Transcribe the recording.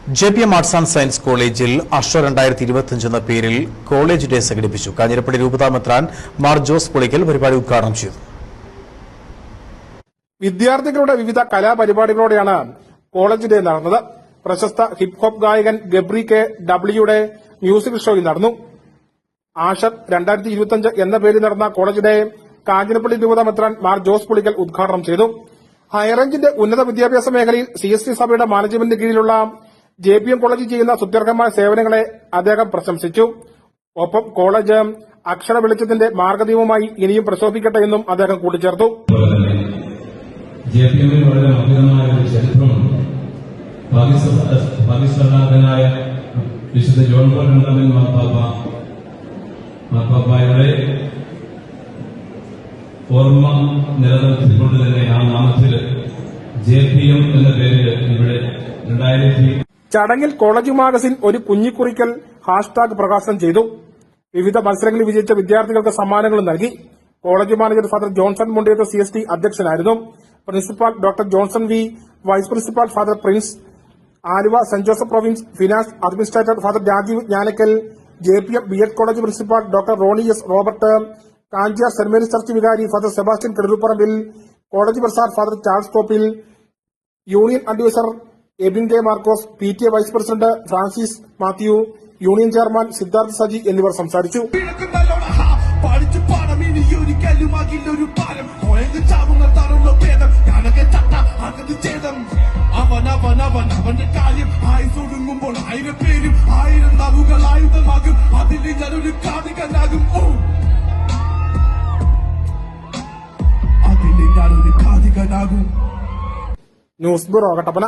JPM arts and science കോളേജിൽ അശ്വ 2025 എന്ന പേരിൽ കോളേജ് ഡേ സംഘടിപ്പിച്ചു. കാഞ്ഞിരപ്പള്ളി രൂപതാമെത്രാൻ മാർ ജോസ് പുളിക്കൽ പരിപാടി ഉദ്ഘാടനം ചെയ്തു. വിദ്യാർത്ഥികളുടെ വിവിധ കലാപരിപാടികളോടെയാണ് കോളേജ് ഡേ നടന്നത്. പ്രശസ്ത ഹിപ് ഹോപ്പ് ഗായകൻ ഗബ്രി കെ ഡബ്ല്യൂയുടെ മ്യൂസിക് ഷോയിൽ നടന്നു. ആഷർ 2025 എന്ന പേരിൽ നടന്ന കോളേജ് ഡേ കാഞ്ഞിരപ്പള്ളി രൂപതാമെത്രാൻ മാർ ജോസ് പുളിക്കൽ ഉദ്ഘാടനം ചെയ്തു. ഹൈറേഞ്ചിന്റെ ഉന്നത വിദ്യാഭ്യാസ മേഖലയിൽ CST സഭയുടെ മാനേജ്മെന്റിന് കീഴിലുള്ള JPM കോളേജ് ചെയ്യുന്ന സുത്യർഹമായ സേവനങ്ങളെ അദ്ദേഹം പ്രശംസിച്ചു. ഒപ്പം കോളേജ് അക്ഷര വെളിച്ചത്തിന്റെ മാർഗദീപമായി ഇനിയും പ്രശോഭിക്കട്ടെ എന്നും അദ്ദേഹം കൂട്ടിച്ചേർത്തു. JPMൽ വളരെ അഭിനമായ ഒരു ചരിത്രമുണ്ട്. പാകിസ്ഥാനായ വിശുദ്ധ ജോൺ പോൾ രണ്ടാമൻ മാർപ്പാപ്പയുടെ ഓർമ്മ നിലനിർത്തിക്കൊണ്ട് തന്നെ ആ നാമത്തിൽ JPM എന്ന പേരിൽ ഇവിടെ 2000 ചടങ്ങിൽ കോളേജ് മാഗസിൻ ഒരു കുഞ്ഞിക്കുറിക്കൽ ഹാഷ്ടാഗ് പ്രകാശനം ചെയ്തു. വിവിധ മത്സരങ്ങളിൽ വിജയിച്ച വിദ്യാർത്ഥികൾക്ക് സമ്മാനങ്ങൾ നൽകി. College manager father Johnson Mundiyath CST അധ്യക്ഷനായിരുന്നു. Principal doctor Johnson V, vice principal father Prince, Aluva saint Joseph province finance administrator father Rajeev Njanakkal, JPM BEd college principal doctor Ronnie S Robert, Kanchiyar saint Mary's church വികാരി ഫാദർ സെബാസ്റ്റ്യൻ കെടുപ്പറമ്പിൽ, കോളേജ് പ്രസാർ father Charles Thoppil, union adviser Ebin K Markose, PTA vice president Francis Mathew, union chairman Siddharth Saji എന്നിവർ സംസാരിച്ചു. അവന്റെ കാര്യം ആയുസൊടുങ്ങുമ്പോൾ 1000 പേരും 1000 നാവുകൾ ആയുധമാകും. അതിൽ ഞാനൊരു കാതികനാകും. അതിൽ ഞാനൊരു കാതികനാകും. News bureau Kattappana.